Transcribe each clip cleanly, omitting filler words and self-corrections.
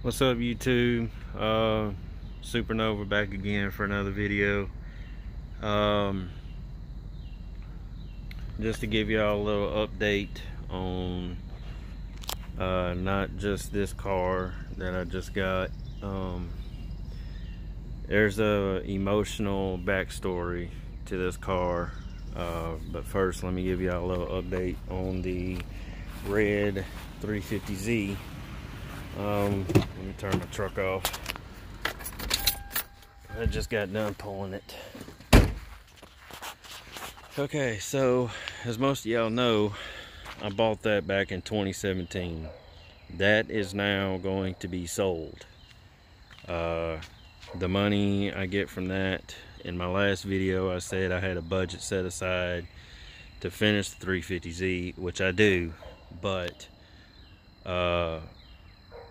What's up, YouTube? Supernova back again for another video. Just to give y'all a little update on not just this car that I just got. There's a emotional backstory to this car, but first let me give y'all a little update on the red 350Z. Let me turn my truck off. I just got done pulling it. Okay, so as most of y'all know, I bought that back in 2017. That is now going to be sold. The money I get from that, in my last video I said I had a budget set aside to finish the 350Z, which I do, but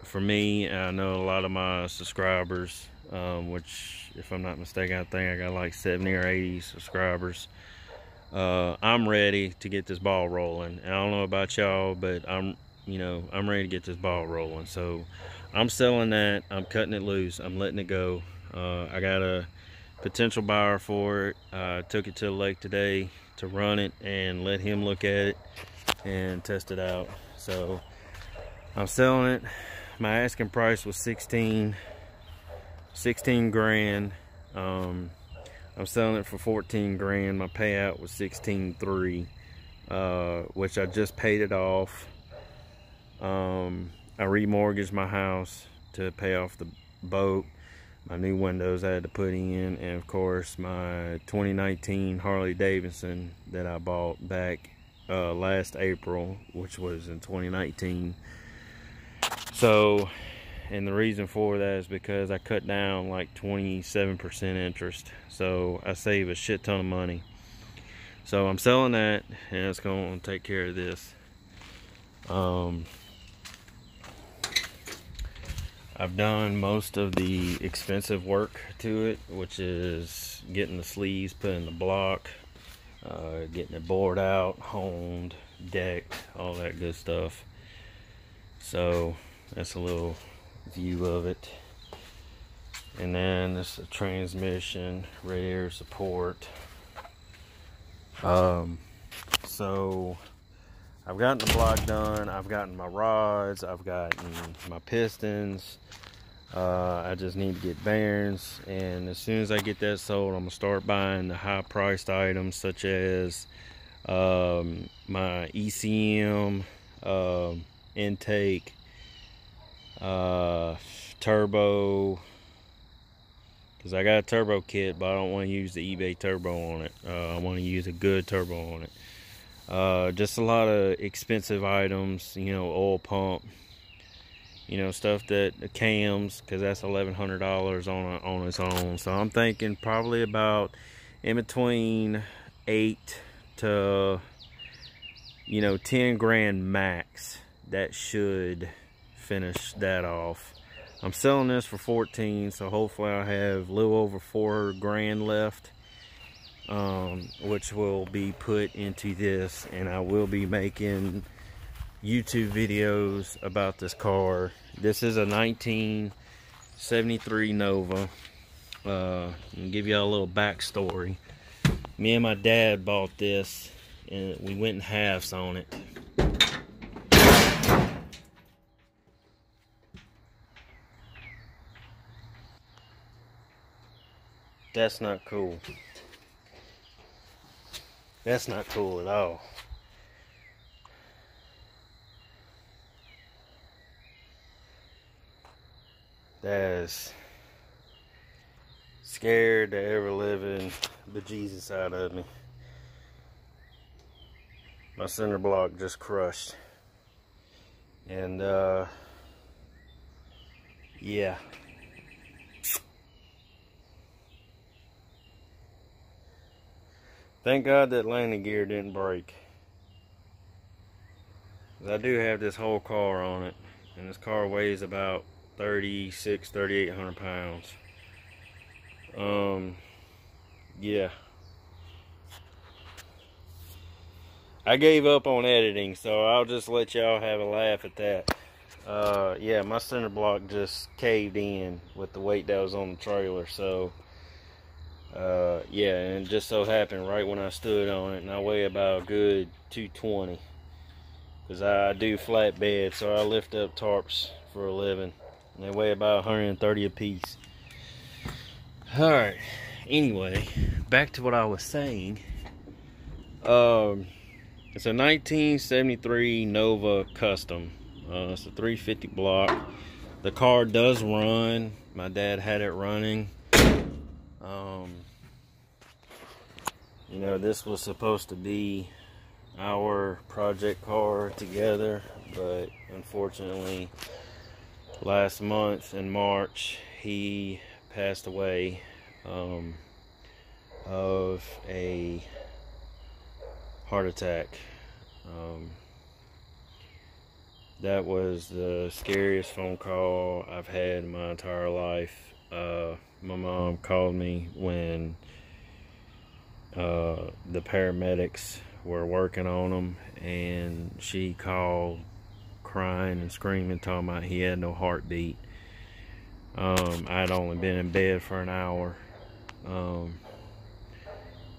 for me, I know a lot of my subscribers, which if I'm not mistaken, I think I got like 70 or 80 subscribers. I'm ready to get this ball rolling. I don't know about y'all, but I'm ready to get this ball rolling. So I'm selling that. I'm cutting it loose. I'm letting it go. I got a potential buyer for it. I took it to the lake today to run it and let him look at it and test it out. So I'm selling it. My asking price was 16 grand. I'm selling it for 14 grand. My payout was 16.3, which I just paid it off. I remortgaged my house to pay off the boat, my new windows I had to put in, and of course my 2019 Harley Davidson that I bought back last April, which was in 2019. So, and the reason for that is because I cut down like 27% interest, so I save a shit ton of money. So I'm selling that, and it's going to take care of this. I've done most of the expensive work to it, which is getting the sleeves put in the block, getting it bored out, honed, decked, all that good stuff. So that's a little view of it. And then this is a transmission, radiator support. So I've gotten the block done, I've gotten my rods, I've gotten my pistons. I just need to get bearings, and as soon as I get that sold, I'm gonna start buying the high priced items such as my ECM, intake, turbo, because I got a turbo kit, but I don't want to use the eBay turbo on it. I want to use a good turbo on it. Just a lot of expensive items, oil pump, stuff that the cams, because that's $1,100 on its own. So I'm thinking probably about in between 8 to 10 grand max. That should finish that off. I'm selling this for 14, so hopefully I'll have a little over 4 grand left, which will be put into this, and I will be making YouTube videos about this car. This is a 1973 Nova. I'll give y'all a little backstory. Me and my dad bought this, and we went in halves on it. That's not cool. That's not cool at all. That is scared the ever living bejesus out of me. My center block just crushed. And yeah. Thank God that landing gear didn't break. I do have this whole car on it, and this car weighs about 3,800 pounds. Yeah. I gave up on editing, so I'll just let y'all have a laugh at that. Yeah, my center block just caved in with the weight that was on the trailer. So yeah, and it just so happened right when I stood on it, and I weigh about a good 220, because I do flatbed, so I lift up tarps for a living, and they weigh about 130 a piece. All right, anyway, back to what I was saying. It's a 1973 Nova Custom. It's a 350 block. The car does run. My dad had it running. You know, this was supposed to be our project car together, but unfortunately last month in March he passed away of a heart attack. That was the scariest phone call I've had in my entire life. My mom called me when the paramedics were working on him, and she called crying and screaming, talking about he had no heartbeat. I'd only been in bed for an hour,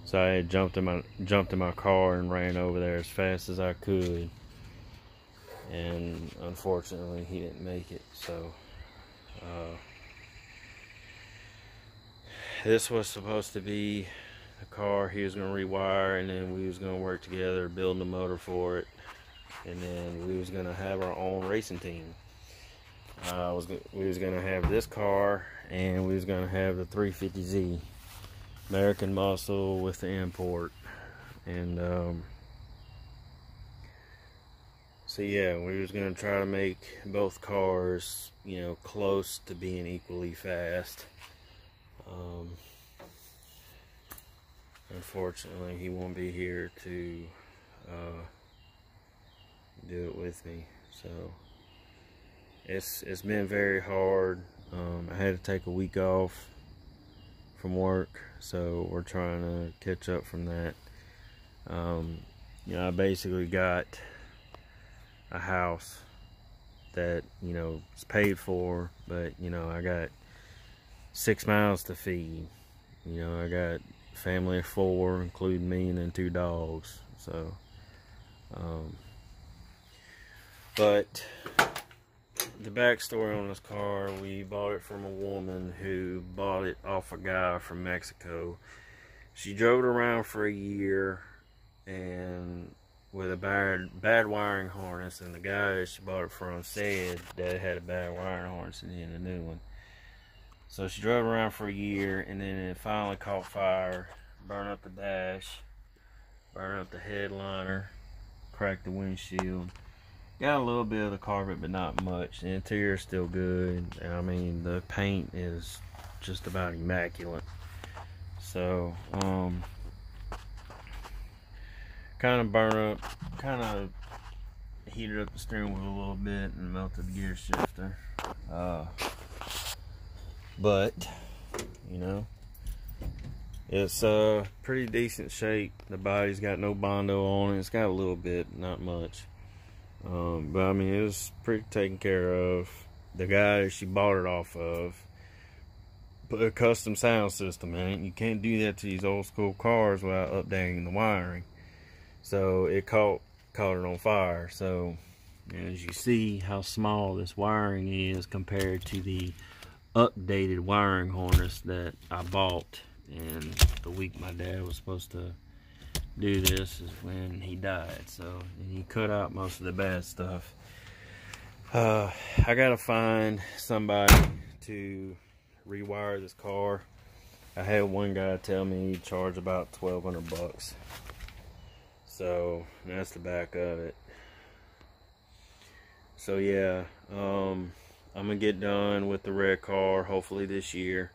so I had jumped in my car and ran over there as fast as I could, and unfortunately he didn't make it. So this was supposed to be a car he was going to rewire, and then we was going to work together building a motor for it, and then we was going to have our own racing team. We was going to have this car, and we was going to have the 350Z American Muscle with the import. And so yeah, we was going to try to make both cars, you know, close to being equally fast. Unfortunately, he won't be here to do it with me, so it's been very hard. I had to take a week off from work, so we're trying to catch up from that. You know, I basically got a house that, you know, is paid for, but, you know, I got 6 mouths to feed. You know, I got a family of 4, including me, and then 2 dogs. So but the backstory on this car: we bought it from a woman who bought it off a guy from Mexico. She drove it around for a year, and with a bad wiring harness, and the guy that she bought it from said that it had a bad wiring harness and then a new one. So she drove around for a year, and then it finally caught fire, burned up the dash, burned up the headliner, cracked the windshield. Got a little bit of the carpet, but not much. The interior is still good. I mean, the paint is just about immaculate. So, kind of burned up, kind of heated up the steering wheel a little bit and melted the gear shifter. But, you know, it's pretty decent shape. The body's got no Bondo on it. It's got a little bit, not much. But I mean, it was pretty taken care of. The guy that she bought it off of put a custom sound system in it. You can't do that to these old school cars without updating the wiring. So it caught it on fire. So as you see how small this wiring is compared to the updated wiring harness that I bought. And the week my dad was supposed to do this is when he died, so he cut out most of the bad stuff. I gotta find somebody to rewire this car. I had one guy tell me he'd charge about $1,200 bucks. So that's the back of it. So yeah, I'm gonna get done with the red car hopefully this year,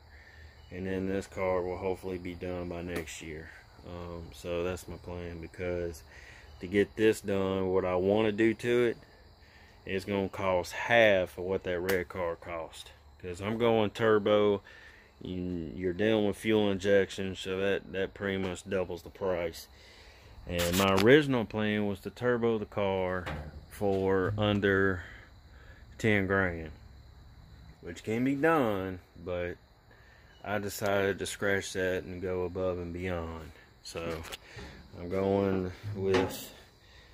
and then this car will hopefully be done by next year. So that's my plan, because to get this done, what I want to do to it is going to cost half of what that red car cost, because I'm going turbo. You're dealing with fuel injection, so that pretty much doubles the price. And my original plan was to turbo the car for under 10 grand, which can be done, but I decided to scratch that and go above and beyond. So I'm going with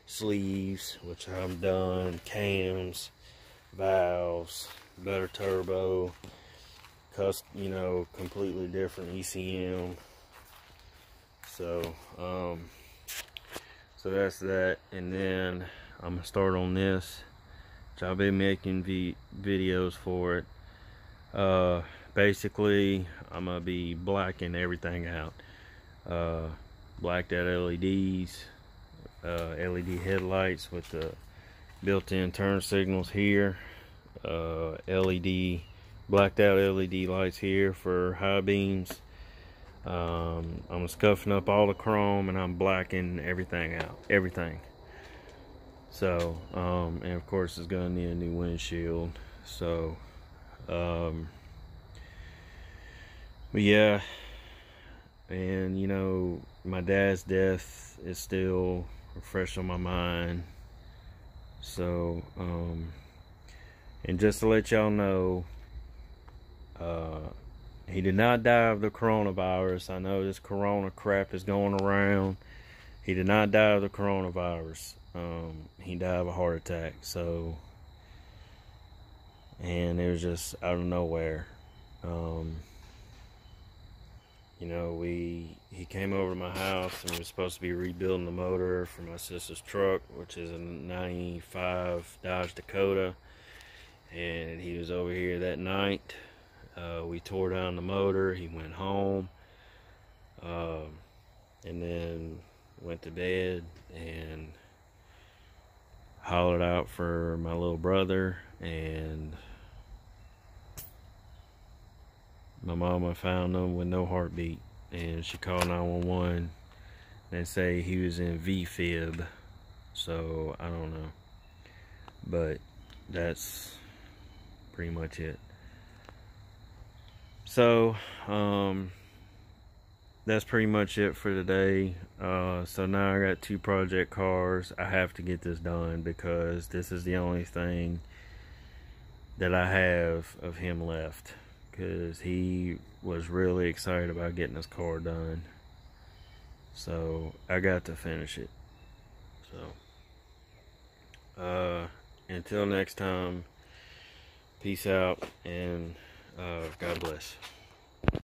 sleeves, which I'm done, cams, valves, better turbo, you know, completely different ECM. So so that's that. And then I'm gonna start on this, which I've been making videos for it. Basically, I'm gonna be blacking everything out. Blacked out LEDs, LED headlights with the built-in turn signals here, blacked out LED lights here for high beams. I'm scuffing up all the chrome and I'm blacking everything out, everything. So and of course it's gonna need a new windshield. So but yeah, and you know, my dad's death is still fresh on my mind. So and just to let y'all know, he did not die of the coronavirus. I know this corona crap is going around. He did not die of the coronavirus. He died of a heart attack. So, and it was just out of nowhere. You know, he came over to my house and we were supposed to be rebuilding the motor for my sister's truck, which is a 95 Dodge Dakota. And he was over here that night. We tore down the motor. He went home. And then went to bed and hollered out for my little brother. And my mama found him with no heartbeat, and she called 911 and say he was in VFib. So I don't know, but that's pretty much it. So that's pretty much it for today. So now I got 2 project cars. I have to get this done because this is the only thing that I have of him left, because he was really excited about getting his car done. So I got to finish it. So until next time, peace out, and God bless.